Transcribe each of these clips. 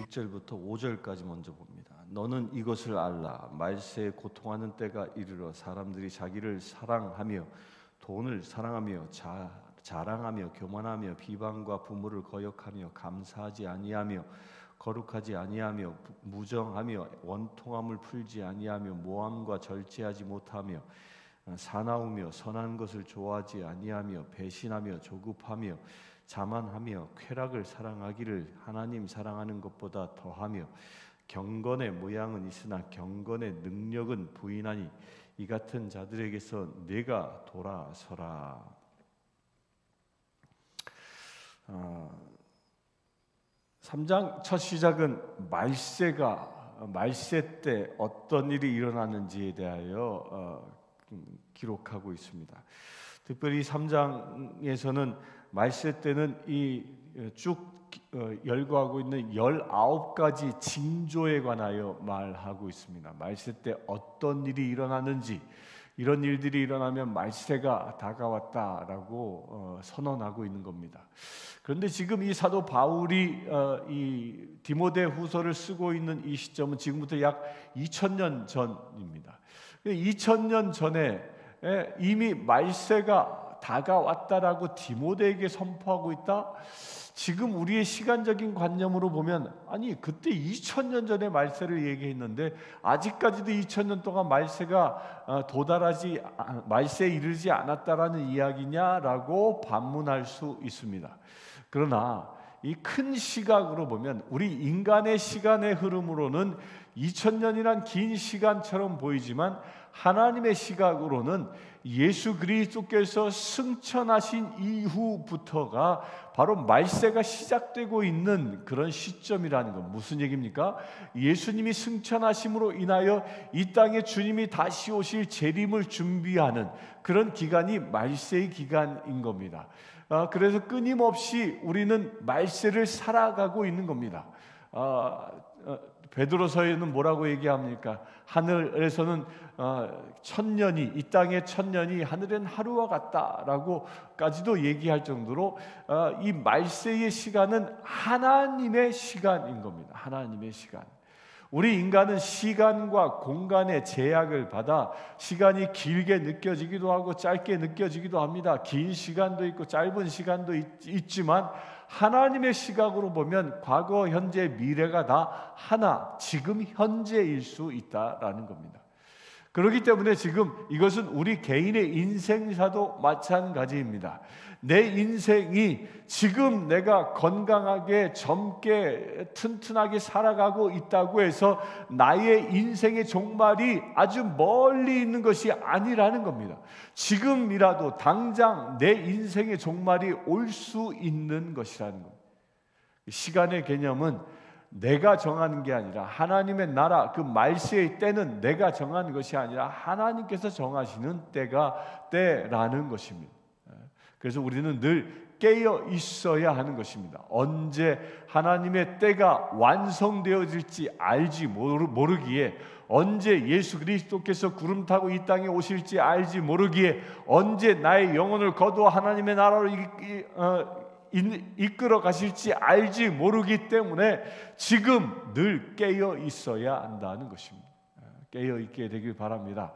1절부터 5절까지 먼저 봅니다. 너는 이것을 알라. 말세에 고통하는 때가 이르러 사람들이 자기를 사랑하며 돈을 사랑하며 자랑하며 교만하며 비방과 부모를 거역하며 감사하지 아니하며 거룩하지 아니하며 무정하며 원통함을 풀지 아니하며 모함과 절제하지 못하며 사나우며 선한 것을 좋아하지 아니하며 배신하며 조급하며 자만하며 쾌락을 사랑하기를 하나님 사랑하는 것보다 더하며 경건의 모양은 있으나 경건의 능력은 부인하니 이 같은 자들에게서 내가 돌아서라. 3장 첫 시작은 말세 때 어떤 일이 일어나는지에 대하여 기록하고 있습니다. 특별히 3장에서는 말세 때는 이 쭉 열거하고 있는 19가지 징조에 관하여 말하고 있습니다. 말세 때 어떤 일이 일어나는지, 이런 일들이 일어나면 말세가 다가왔다라고 선언하고 있는 겁니다. 그런데 지금 이 사도 바울이 이 디모데후서를 쓰고 있는 이 시점은 지금부터 약 2000년 전입니다. 2000년 전에 이미 말세가 다가왔다라고 디모데에게 선포하고 있다. 지금 우리의 시간적인 관념으로 보면 아니 그때 2000년 전에 말세를 얘기했는데 아직까지도 2000년 동안 말세가 말세에 이르지 않았다라는 이야기냐라고 반문할 수 있습니다. 그러나 이 큰 시각으로 보면 우리 인간의 시간의 흐름으로는 2000년이란 긴 시간처럼 보이지만 하나님의 시각으로는 예수 그리스도께서 승천하신 이후부터가 바로 말세가 시작되고 있는 그런 시점이라는 것. 무슨 얘기입니까? 예수님이 승천하심으로 인하여 이 땅에 주님이 다시 오실 재림을 준비하는 그런 기간이 말세의 기간인 겁니다. 그래서 끊임없이 우리는 말세를 살아가고 있는 겁니다. 베드로서에는 뭐라고 얘기합니까? 하늘에서는 천년이, 이 땅의 천년이 하늘엔 하루와 같다라고까지도 얘기할 정도로 이 말세의 시간은 하나님의 시간인 겁니다. 하나님의 시간. 우리 인간은 시간과 공간의 제약을 받아 시간이 길게 느껴지기도 하고 짧게 느껴지기도 합니다. 긴 시간도 있고 짧은 시간도 있지만 하나님의 시각으로 보면 과거, 현재, 미래가 다 하나, 지금 현재일 수 있다라는 겁니다. 그렇기 때문에 지금 이것은 우리 개인의 인생사도 마찬가지입니다. 내 인생이 지금 내가 건강하게 젊게 튼튼하게 살아가고 있다고 해서 나의 인생의 종말이 아주 멀리 있는 것이 아니라는 겁니다. 지금이라도 당장 내 인생의 종말이 올 수 있는 것이라는 겁니다. 시간의 개념은 내가 정하는 게 아니라 하나님의 나라, 그 말세의 때는 내가 정하는 것이 아니라 하나님께서 정하시는 때라는 것입니다. 그래서 우리는 늘 깨어 있어야 하는 것입니다. 언제 하나님의 때가 완성되어질지 알지 모르기에, 언제 예수 그리스도께서 구름 타고 이 땅에 오실지 알지 모르기에, 언제 나의 영혼을 거두어 하나님의 나라로 이끌어 가실지 알지 모르기 때문에 지금 늘 깨어 있어야 한다는 것입니다. 깨어 있게 되길 바랍니다.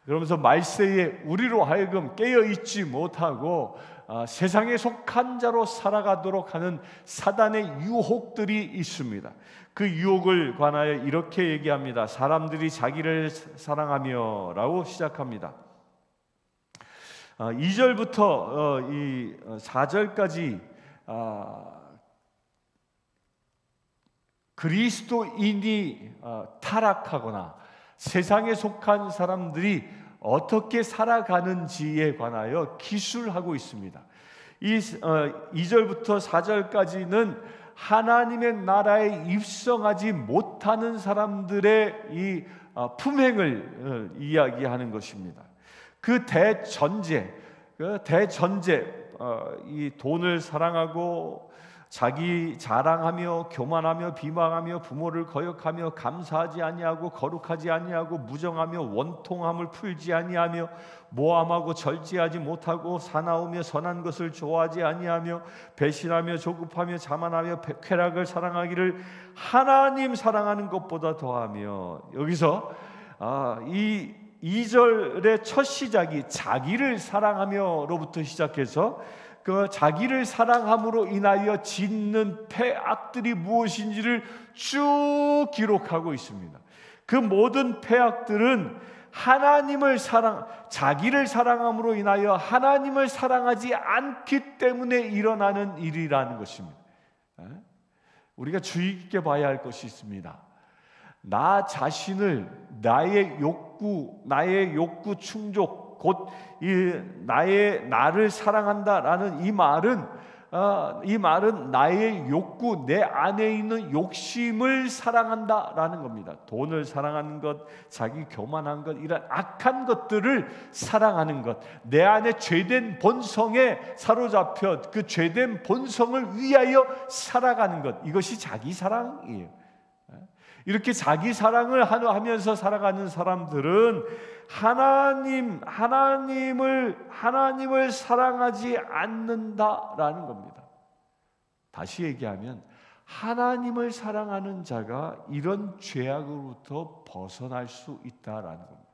그러면서 말세에 우리로 하여금 깨어 있지 못하고 세상에 속한 자로 살아가도록 하는 사단의 유혹들이 있습니다. 그 유혹을 관하여 이렇게 얘기합니다. 사람들이 자기를 사랑하며 라고 시작합니다. 2절부터 이 4절까지 그리스도인이 타락하거나 세상에 속한 사람들이 어떻게 살아가는지에 관하여 기술하고 있습니다. 이 2절부터 4절까지는 하나님의 나라에 입성하지 못하는 사람들의 이 품행을 이야기하는 것입니다. 그 대전제, 이 돈을 사랑하고 자기 자랑하며 교만하며 비방하며 부모를 거역하며 감사하지 아니하고 거룩하지 아니하고 무정하며 원통함을 풀지 아니하며 모함하고 절제하지 못하고 사나우며 선한 것을 좋아하지 아니하며 배신하며 조급하며 자만하며 쾌락을 사랑하기를 하나님 사랑하는 것보다 더하며. 여기서 이 2절의 첫 시작이 자기를 사랑하며로부터 시작해서 그 자기를 사랑함으로 인하여 짓는 패악들이 무엇인지를 쭉 기록하고 있습니다. 그 모든 패악들은 자기를 사랑함으로 인하여 하나님을 사랑하지 않기 때문에 일어나는 일이라는 것입니다. 우리가 주의 깊게 봐야 할 것이 있습니다. 나 자신을 나의 욕구 충족, 곧 나를 사랑한다라는 이 말은 나의 욕구, 내 안에 있는 욕심을 사랑한다라는 겁니다. 돈을 사랑하는 것, 자기 교만한 것, 이런 악한 것들을 사랑하는 것, 내 안에 죄된 본성에 사로잡혀 그 죄된 본성을 위하여 살아가는 것, 이것이 자기 사랑이에요. 이렇게 자기 사랑을 하면서 살아가는 사람들은 하나님을 사랑하지 않는다라는 겁니다. 다시 얘기하면 하나님을 사랑하는 자가 이런 죄악으로부터 벗어날 수 있다라는 겁니다.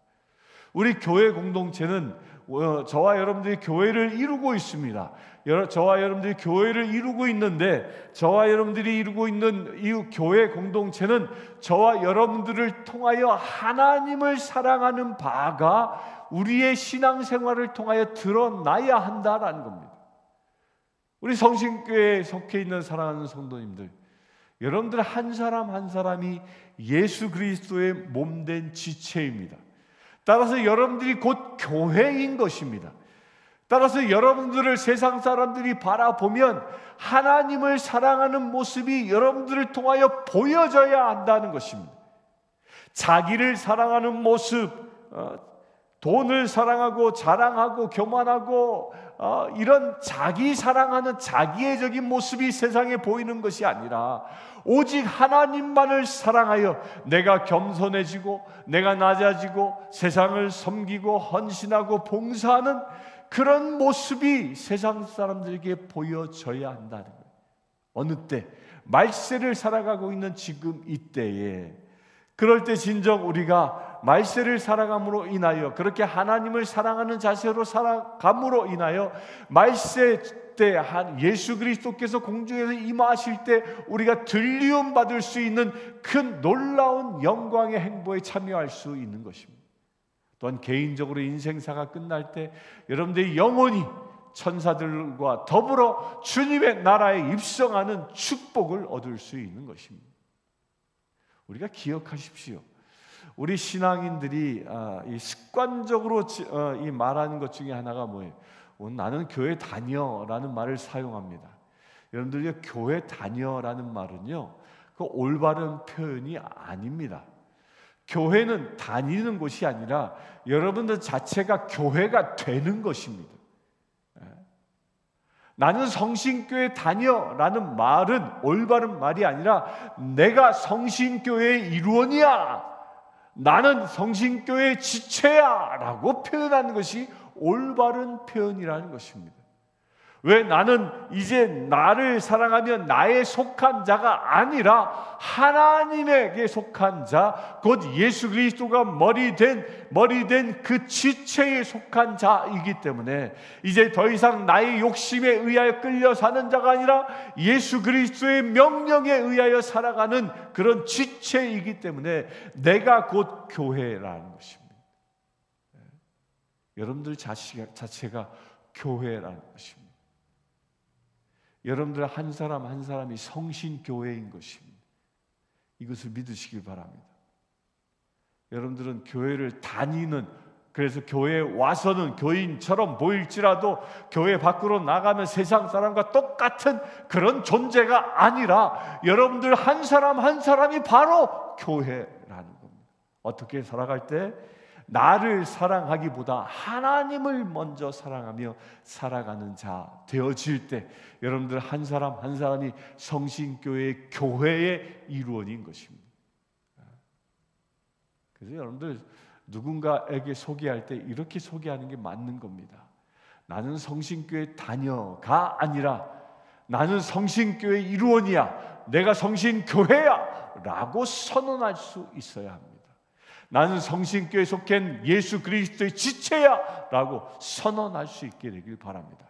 우리 교회 공동체는 저와 여러분들이 교회를 이루고 있습니다. 저와 여러분들이 교회를 이루고 있는데, 저와 여러분들이 이루고 있는 이 교회 공동체는 저와 여러분들을 통하여 하나님을 사랑하는 바가 우리의 신앙생활을 통하여 드러나야 한다라는 겁니다. 우리 성신교회에 속해 있는 사랑하는 성도님들, 여러분들 한 사람 한 사람이 예수 그리스도의 몸된 지체입니다. 따라서 여러분들이 곧 교회인 것입니다. 따라서 여러분들을 세상 사람들이 바라보면 하나님을 사랑하는 모습이 여러분들을 통하여 보여져야 한다는 것입니다. 자기를 사랑하는 모습, 돈을 사랑하고 자랑하고 교만하고 이런 자기 사랑하는 자기애적인 모습이 세상에 보이는 것이 아니라 오직 하나님만을 사랑하여 내가 겸손해지고 내가 낮아지고 세상을 섬기고 헌신하고 봉사하는 그런 모습이 세상 사람들에게 보여져야 한다는 거예요. 어느 때? 말세를 살아가고 있는 지금 이때에, 그럴 때 진정 우리가 말세를 살아감으로 인하여, 그렇게 하나님을 사랑하는 자세로 살아감으로 인하여 말세 때 예수 그리스도께서 공중에서 임하실 때 우리가 들리움 받을 수 있는 큰 놀라운 영광의 행보에 참여할 수 있는 것입니다. 또한 개인적으로 인생사가 끝날 때 여러분들이 영원히 천사들과 더불어 주님의 나라에 입성하는 축복을 얻을 수 있는 것입니다. 우리가 기억하십시오. 우리 신앙인들이 이 습관적으로 이 말하는 것 중에 하나가 뭐예요? 나는 교회 다녀라는 말을 사용합니다. 여러분들이 교회 다녀라는 말은요, 그 올바른 표현이 아닙니다. 교회는 다니는 곳이 아니라 여러분들 자체가 교회가 되는 것입니다. 나는 성신교회 다녀라는 말은 올바른 말이 아니라 내가 성신교회의 일원이야, 나는 성신교회의 지체야 라고 표현하는 것이 올바른 표현이라는 것입니다. 왜? 나는 이제 나를 사랑하면 나에 속한 자가 아니라 하나님에게 속한 자, 곧 예수 그리스도가 머리 된 그 지체에 속한 자이기 때문에 이제 더 이상 나의 욕심에 의하여 끌려 사는 자가 아니라 예수 그리스도의 명령에 의하여 살아가는 그런 지체이기 때문에 내가 곧 교회라는 것입니다. 여러분들 자체가 교회라는 것입니다. 여러분들 한 사람 한 사람이 성신교회인 것입니다. 이것을 믿으시길 바랍니다. 여러분들은 교회를 다니는, 그래서 교회에 와서는 교인처럼 보일지라도 교회 밖으로 나가면 세상 사람과 똑같은 그런 존재가 아니라 여러분들 한 사람 한 사람이 바로 교회라는 겁니다. 어떻게 살아갈 때? 나를 사랑하기보다 하나님을 먼저 사랑하며 살아가는 자 되어질 때 여러분들 한 사람 한 사람이 성신교회 교회의 일원인 것입니다. 그래서 여러분들 누군가에게 소개할 때 이렇게 소개하는 게 맞는 겁니다. 나는 성신교회 다녀가 아니라 나는 성신교회 일원이야, 내가 성신교회야 라고 선언할 수 있어야 합니다. 나는 성신교회에 속한 예수 그리스도의 지체야 라고 선언할 수 있게 되길 바랍니다.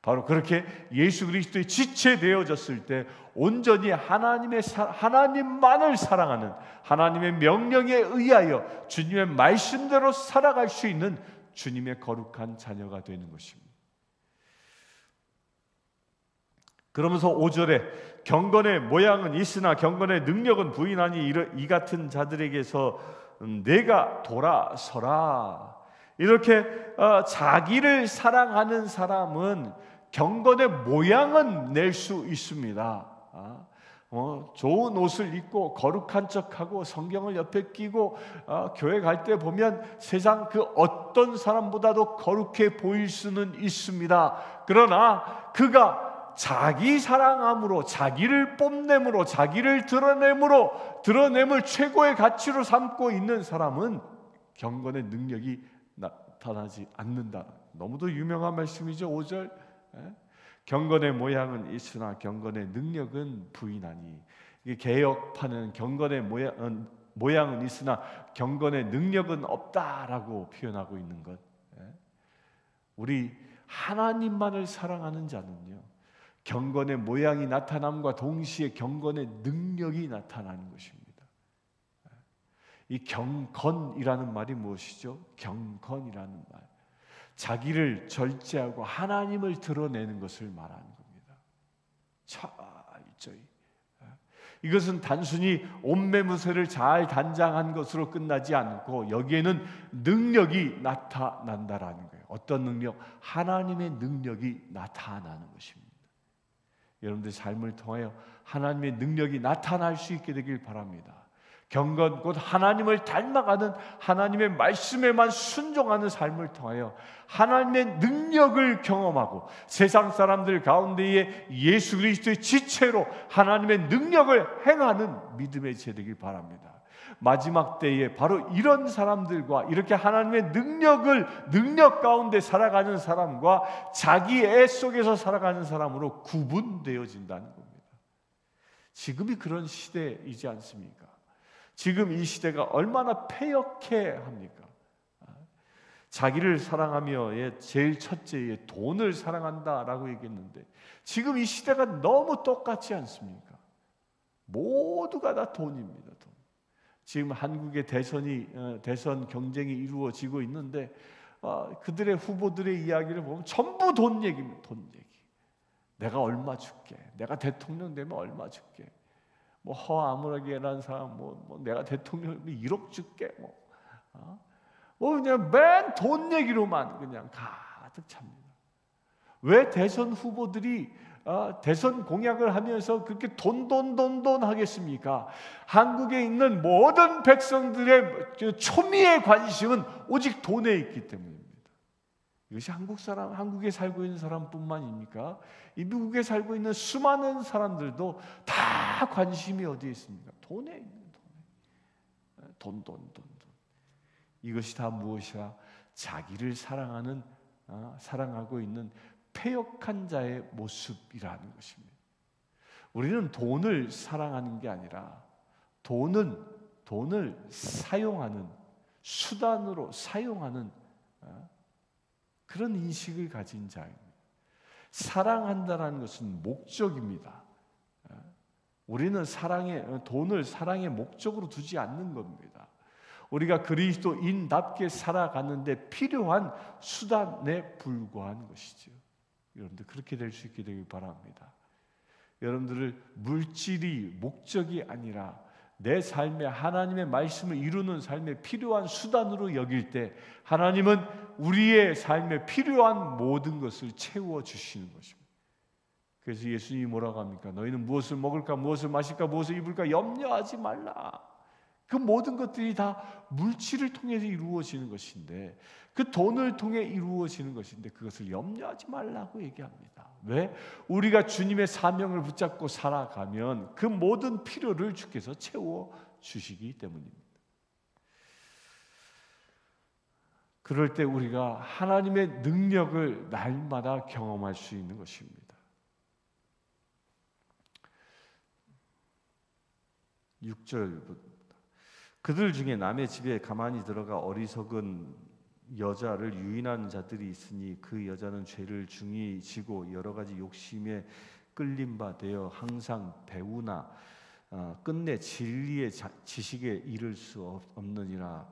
바로 그렇게 예수 그리스도의 지체 되어졌을 때 온전히 하나님만을 사랑하는, 하나님의 명령에 의하여 주님의 말씀대로 살아갈 수 있는 주님의 거룩한 자녀가 되는 것입니다. 그러면서 5절에 경건의 모양은 있으나 경건의 능력은 부인하니 이 같은 자들에게서 내가 돌아서라. 이렇게 자기를 사랑하는 사람은 경건의 모양은 낼 수 있습니다. 좋은 옷을 입고 거룩한 척하고 성경을 옆에 끼고 교회 갈 때 보면 세상 그 어떤 사람보다도 거룩해 보일 수는 있습니다. 그러나 그가 자기 사랑함으로, 자기를 뽐냄으로, 자기를 드러냄을 최고의 가치로 삼고 있는 사람은 경건의 능력이 나타나지 않는다. 너무도 유명한 말씀이죠. 5절. 경건의 모양은 있으나 경건의 능력은 부인하니. 이게 개역파는 경건의 모양은 있으나 경건의 능력은 없다라고 표현하고 있는 것. 우리 하나님만을 사랑하는 자는요, 경건의 모양이 나타남과 동시에 경건의 능력이 나타나는 것입니다. 이 경건이라는 말이 무엇이죠? 경건이라는 말, 자기를 절제하고 하나님을 드러내는 것을 말하는 겁니다. 이것은 단순히 옷매무새를 잘 단장한 것으로 끝나지 않고 여기에는 능력이 나타난다라는 거예요. 어떤 능력? 하나님의 능력이 나타나는 것입니다. 여러분들의 삶을 통하여 하나님의 능력이 나타날 수 있게 되길 바랍니다. 경건 곧 하나님을 닮아가는, 하나님의 말씀에만 순종하는 삶을 통하여 하나님의 능력을 경험하고 세상 사람들 가운데에 예수 그리스도의 지체로 하나님의 능력을 행하는 믿음의 제 되길 바랍니다. 마지막 때에 바로 이런 사람들과 이렇게 하나님의 능력 가운데 살아가는 사람과 자기 애 속에서 살아가는 사람으로 구분되어진다는 겁니다. 지금이 그런 시대이지 않습니까? 지금 이 시대가 얼마나 패역해 합니까? 자기를 사랑하며의 제일 첫째의 돈을 사랑한다라고 얘기했는데 지금 이 시대가 너무 똑같지 않습니까? 모두가 다 돈입니다. 돈. 지금 한국의 대선 경쟁이 이루어지고 있는데 그들의 후보들의 이야기를 보면 전부 돈 얘기입니다. 돈 얘기. 내가 얼마 줄게. 내가 대통령 되면 얼마 줄게. 뭐 허아무라게라는 사람 뭐 내가 대통령 1억 줄게. 그냥 맨 돈 얘기로만 그냥 가득 찹니다. 왜 대선 후보들이 대선 공약을 하면서 그렇게 돈 하겠습니까? 한국에 있는 모든 백성들의 초미의 관심은 오직 돈에 있기 때문입니다. 이것이 한국에 살고 있는 사람뿐만입니까? 이 미국에 살고 있는 수많은 사람들도 다 관심이 어디에 있습니까? 돈에 있는 돈. 이것이 다 무엇이야? 자기를 사랑하고 있는 패역한 자의 모습이라는 것입니다. 우리는 돈을 사랑하는 게 아니라 돈을 사용하는 수단으로 사용하는 그런 인식을 가진 자입니다. 사랑한다라는 것은 목적입니다. 우리는 돈을 사랑의 목적으로 두지 않는 겁니다. 우리가 그리스도인답게 살아가는데 필요한 수단에 불과한 것이죠. 여러분들 그렇게 될 수 있게 되길 바랍니다. 여러분들을 물질이 목적이 아니라 내 삶에 하나님의 말씀을 이루는 삶에 필요한 수단으로 여길 때 하나님은 우리의 삶에 필요한 모든 것을 채워주시는 것입니다. 그래서 예수님이 뭐라고 합니까? 너희는 무엇을 먹을까, 무엇을 마실까, 무엇을 입을까 염려하지 말라. 그 모든 것들이 다 물질을 통해서 이루어지는 것인데, 그 돈을 통해 이루어지는 것인데 그것을 염려하지 말라고 얘기합니다. 왜? 우리가 주님의 사명을 붙잡고 살아가면 그 모든 필요를 주께서 채워주시기 때문입니다. 그럴 때 우리가 하나님의 능력을 날마다 경험할 수 있는 것입니다. 6절, 그들 중에 남의 집에 가만히 들어가 어리석은 여자를 유인한 자들이 있으니 그 여자는 죄를 중히 지고 여러 가지 욕심에 끌린 바 되어 항상 배우나 끝내 진리의 지식에 이를 수 없느니라.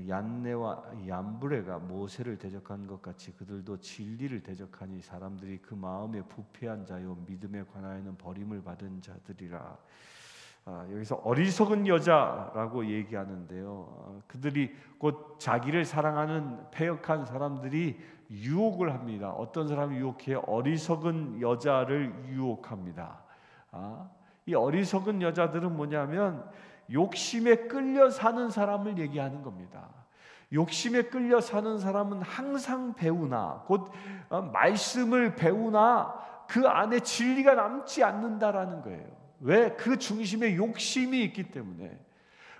얀네와 얀브레가 모세를 대적한 것 같이 그들도 진리를 대적하니 사람들이 그 마음에 부패한 자요 믿음에 관하여는 버림을 받은 자들이라. 여기서 어리석은 여자라고 얘기하는데요, 그들이 곧 자기를 사랑하는 패역한 사람들이 유혹을 합니다. 어떤 사람이 유혹해요? 어리석은 여자를 유혹합니다. 이 어리석은 여자들은 뭐냐면 욕심에 끌려 사는 사람을 얘기하는 겁니다. 욕심에 끌려 사는 사람은 항상 배우나, 곧 말씀을 배우나 그 안에 진리가 남지 않는다라는 거예요. 왜? 그 중심에 욕심이 있기 때문에.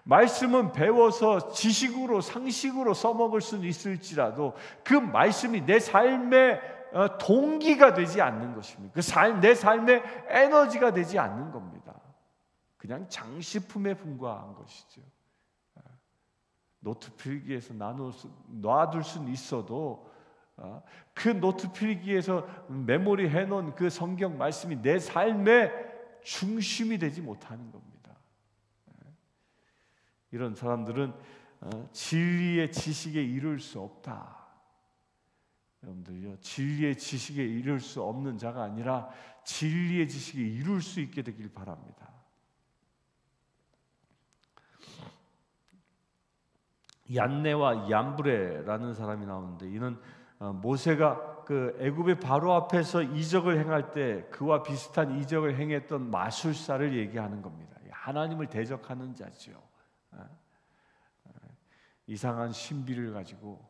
말씀은 배워서 지식으로 상식으로 써먹을 수는 있을지라도 그 말씀이 내 삶의 동기가 되지 않는 것입니다. 내 삶의 에너지가 되지 않는 겁니다. 그냥 장식품에 불과한 것이죠. 노트 필기에서 놔둘 수는 있어도 그 노트 필기에서 메모리 해놓은 그 성경 말씀이 내 삶의 중심이 되지 못하는 겁니다. 이런 사람들은 진리의 지식에 이룰 수 없다. 여러분들요, 진리의 지식에 이룰 수 없는 자가 아니라 진리의 지식에 이룰 수 있게 되길 바랍니다. 얀네와 얀브레라는 사람이 나오는데, 이는 모세가 그 애굽의 바로 앞에서 이적을 행할 때 그와 비슷한 이적을 행했던 마술사를 얘기하는 겁니다. 하나님을 대적하는 자죠. 이상한 신비를 가지고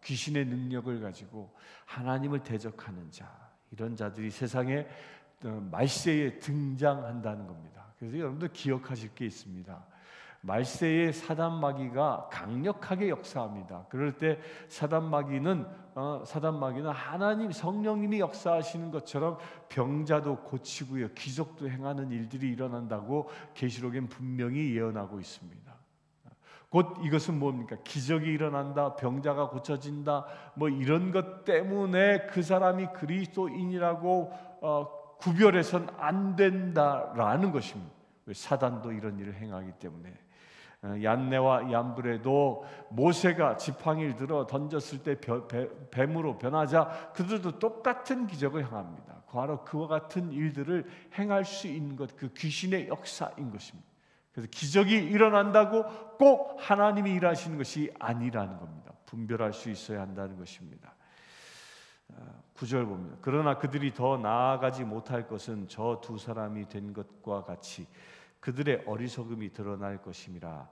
귀신의 능력을 가지고 하나님을 대적하는 자, 이런 자들이 세상에 말세에 등장한다는 겁니다. 그래서 여러분들 기억하실 게 있습니다. 말세의 사단 마귀가 강력하게 역사합니다. 그럴 때 사단 마귀는 하나님 성령님이 역사하시는 것처럼 병자도 고치고요, 기적도 행하는 일들이 일어난다고 계시록엔 분명히 예언하고 있습니다. 곧 이것은 뭡니까? 기적이 일어난다, 병자가 고쳐진다, 뭐 이런 것 때문에 그 사람이 그리스도인이라고 구별해서는 안 된다라는 것입니다. 왜? 사단도 이런 일을 행하기 때문에. 얀네와 얀브레도 모세가 지팡이를 들어 던졌을 때 뱀으로 변하자 그들도 똑같은 기적을 행합니다. 바로 그와 같은 일들을 행할 수 있는 것, 그 귀신의 역사인 것입니다. 그래서 기적이 일어난다고 꼭 하나님이 일하시는 것이 아니라는 겁니다. 분별할 수 있어야 한다는 것입니다. 9절 봅니다. 그러나 그들이 더 나아가지 못할 것은 저 두 사람이 된 것과 같이 그들의 어리석음이 드러날 것임이라.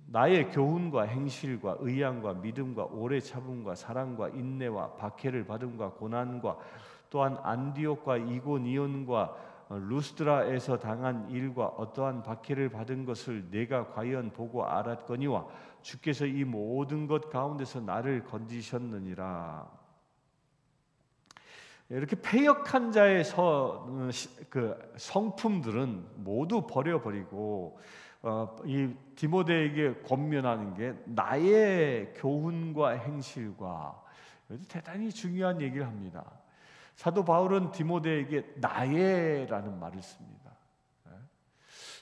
나의 교훈과 행실과 의향과 믿음과 오래 참음과 사랑과 인내와 박해를 받음과 고난과 또한 안디옥과 이고니온과 루스드라에서 당한 일과 어떠한 박해를 받은 것을 내가 과연 보고 알았거니와 주께서 이 모든 것 가운데서 나를 건지셨느니라. 이렇게 패역한 자의 성품들은 모두 버려버리고 이 디모데에게 권면하는 게 나의 교훈과 행실과, 대단히 중요한 얘기를 합니다. 사도 바울은 디모데에게 나의라는 말을 씁니다.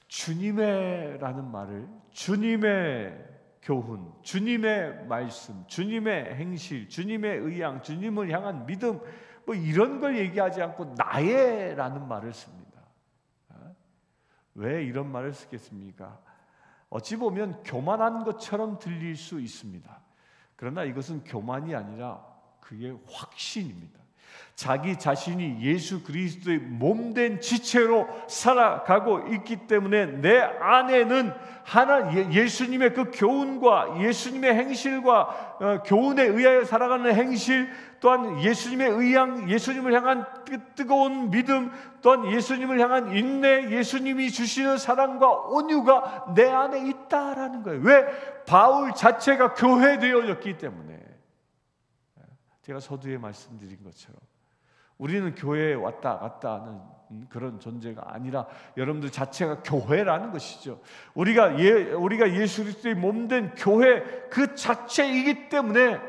주님의라는 말을, 주님의 교훈, 주님의 말씀, 주님의 행실, 주님의 의향, 주님을 향한 믿음, 뭐 이런 걸 얘기하지 않고 나의라는 말을 씁니다. 왜 이런 말을 쓰겠습니까? 어찌 보면 교만한 것처럼 들릴 수 있습니다. 그러나 이것은 교만이 아니라 그게 확신입니다. 자기 자신이 예수 그리스도의 몸된 지체로 살아가고 있기 때문에 내 안에는 예수님의 그 교훈과 예수님의 행실과 교훈에 의하여 살아가는 행실, 또한 예수님을 향한 뜨거운 믿음, 또한 예수님을 향한 인내, 예수님이 주시는 사랑과 온유가 내 안에 있다라는 거예요. 왜? 바울 자체가 교회되어졌기 때문에. 제가 서두에 말씀드린 것처럼 우리는 교회에 왔다 갔다 하는 그런 존재가 아니라 여러분들 자체가 교회라는 것이죠. 우리가 예수 그리스도의 몸된 교회 그 자체이기 때문에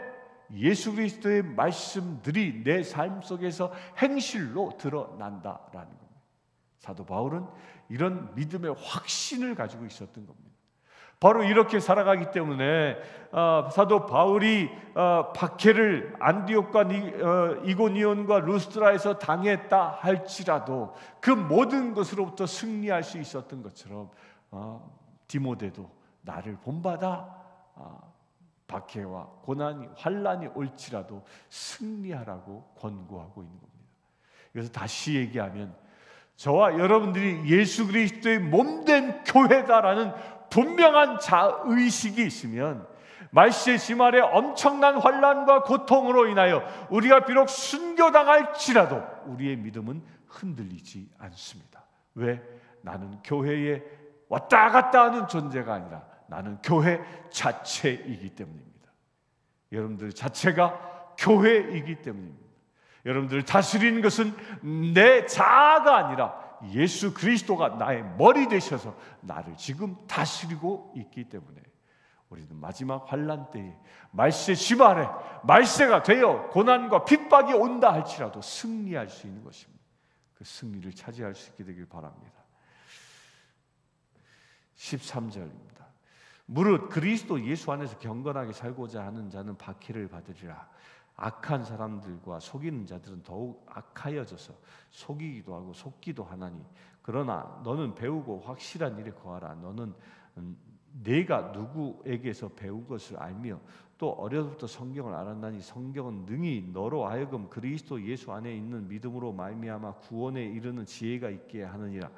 예수 그리스도의 말씀들이 내 삶 속에서 행실로 드러난다라는 겁니다. 사도 바울은 이런 믿음의 확신을 가지고 있었던 겁니다. 바로 이렇게 살아가기 때문에 사도 바울이 박해를 안디옥과 이고니온과 루스드라에서 당했다 할지라도 그 모든 것으로부터 승리할 수 있었던 것처럼 디모데도 나를 본받아 박해와 고난이 환난이 올지라도 승리하라고 권고하고 있는 겁니다. 그래서 다시 얘기하면 저와 여러분들이 예수 그리스도의 몸된 교회다라는 분명한 자의식이 있으면 말세 지말의 엄청난 환난과 고통으로 인하여 우리가 비록 순교당할지라도 우리의 믿음은 흔들리지 않습니다. 왜? 나는 교회에 왔다 갔다 하는 존재가 아니라 나는 교회 자체이기 때문입니다. 여러분들 자체가 교회이기 때문입니다. 여러분들을 다스리는 것은 내 자아가 아니라 예수 그리스도가 나의 머리 되셔서 나를 지금 다스리고 있기 때문에 우리는 마지막 환난 때에 말세 지말에 말세가 되어 고난과 핍박이 온다 할지라도 승리할 수 있는 것입니다. 그 승리를 차지할 수 있게 되길 바랍니다. 13절입니다. 무릇 그리스도 예수 안에서 경건하게 살고자 하는 자는 박해를 받으리라. 악한 사람들과 속이는 자들은 더욱 악하여져서 속이기도 하고 속기도 하나니 그러나 너는 배우고 확실한 일에 거하라. 너는 내가 누구에게서 배운 것을 알며 또 어려서부터 성경을 알았나니 성경은 능히 너로 하여금 그리스도 예수 안에 있는 믿음으로 말미암아 구원에 이르는 지혜가 있게 하느니라.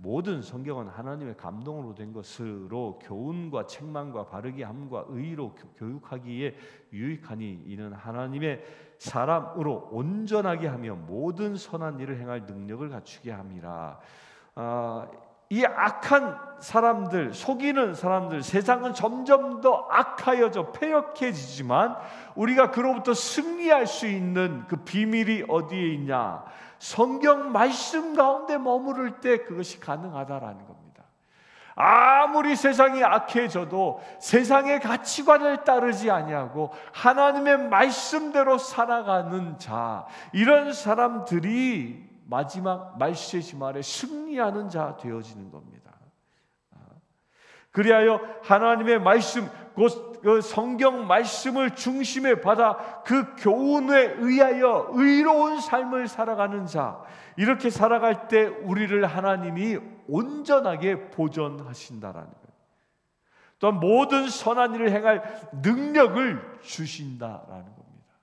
모든 성경은 하나님의 감동으로 된 것으로 교훈과 책망과 바르게 함과 의로 교육하기에 유익하니 이는 하나님의 사람으로 온전하게 하며 모든 선한 일을 행할 능력을 갖추게 함이라. 이 악한 사람들, 속이는 사람들, 세상은 점점 더 악하여져 패역해지지만 우리가 그로부터 승리할 수 있는 그 비밀이 어디에 있냐? 성경 말씀 가운데 머무를 때 그것이 가능하다라는 겁니다. 아무리 세상이 악해져도 세상의 가치관을 따르지 아니하고 하나님의 말씀대로 살아가는 자, 이런 사람들이 마지막 말세 지말에 승리하는 자 되어지는 겁니다. 그리하여 하나님의 말씀, 곧 그 성경 말씀을 중심에 받아 그 교훈에 의하여 의로운 삶을 살아가는 자, 이렇게 살아갈 때 우리를 하나님이 온전하게 보존하신다라는 거예요. 또한 모든 선한 일을 행할 능력을 주신다라는 겁니다.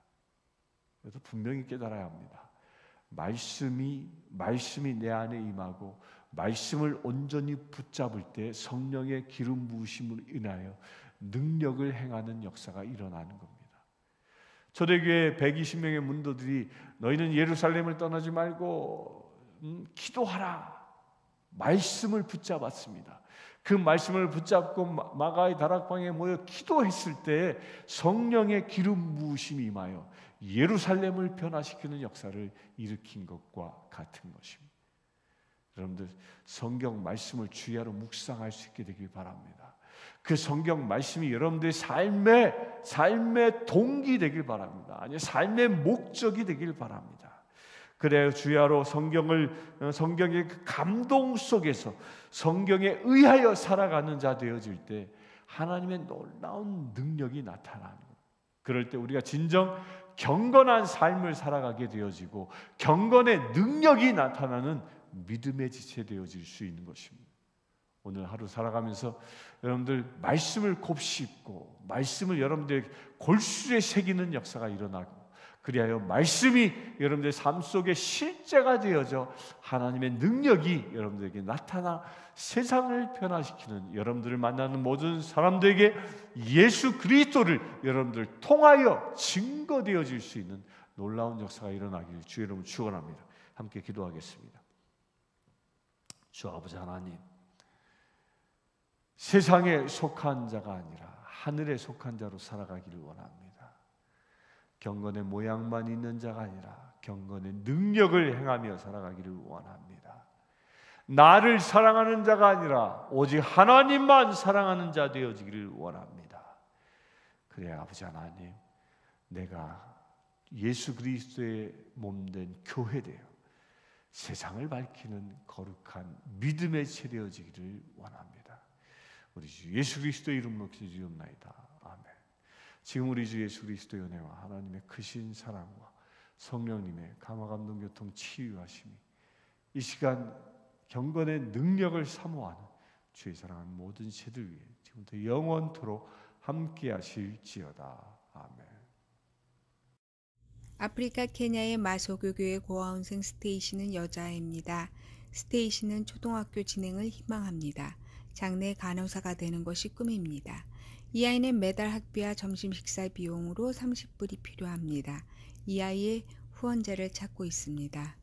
그래서 분명히 깨달아야 합니다. 말씀이 내 안에 임하고 말씀을 온전히 붙잡을 때 성령의 기름 부으심을 인하여 능력을 행하는 역사가 일어나는 겁니다. 초대교회 120명의 문도들이 너희는 예루살렘을 떠나지 말고 기도하라 말씀을 붙잡았습니다. 그 말씀을 붙잡고 마가의 다락방에 모여 기도했을 때 성령의 기름 부으심이 임하여 예루살렘을 변화시키는 역사를 일으킨 것과 같은 것입니다. 여러분들 성경 말씀을 주야로 묵상할 수 있게 되길 바랍니다. 그 성경 말씀이 여러분들의 삶의 동기 되길 바랍니다. 아니 삶의 목적이 되길 바랍니다. 그래야 주야로 성경의 그 감동 속에서 성경에 의하여 살아가는 자 되어질 때 하나님의 놀라운 능력이 나타나는 거예요. 그럴 때 우리가 진정 경건한 삶을 살아가게 되어지고 경건의 능력이 나타나는 믿음의 지체 되어질 수 있는 것입니다. 오늘 하루 살아가면서 여러분들 말씀을 곱씹고 말씀을 여러분들의 골수에 새기는 역사가 일어나고 그리하여 말씀이 여러분들의 삶 속에 실제가 되어져 하나님의 능력이 여러분들에게 나타나 세상을 변화시키는, 여러분들을 만나는 모든 사람들에게 예수 그리스도를 여러분들 통하여 증거되어질 수 있는 놀라운 역사가 일어나기를 주의 이름으로 축원합니다. 함께 기도하겠습니다. 주 아버지 하나님, 세상에 속한 자가 아니라 하늘에 속한 자로 살아가기를 원합니다. 경건의 모양만 있는 자가 아니라 경건의 능력을 행하며 살아가기를 원합니다. 나를 사랑하는 자가 아니라 오직 하나님만 사랑하는 자 되어지기를 원합니다. 그래야 아버지 하나님, 내가 예수 그리스도의 몸된 교회되어 세상을 밝히는 거룩한 믿음의 체되어지기를 원합니다. 우리 주 예수 그리스도의 이름으로 기도드리옵나이다. 아멘. 지금 우리 주 예수 그리스도의 은혜와 하나님의 크신 사랑과 성령님의 감화감동 교통 치유하심이 이 시간 경건의 능력을 사모하는 주의 사랑하는 모든 세들 위해 지금부터 영원토록 함께 하실지어다. 아멘. 아프리카 케냐의 마소교교의 고아원생 스테이시는 여자아이입니다. 스테이시는 초등학교 진행을 희망합니다. 장래 간호사가 되는 것이 꿈입니다. 이 아이는 매달 학비와 점심 식사 비용으로 30불이 필요합니다. 이 아이의 후원자를 찾고 있습니다.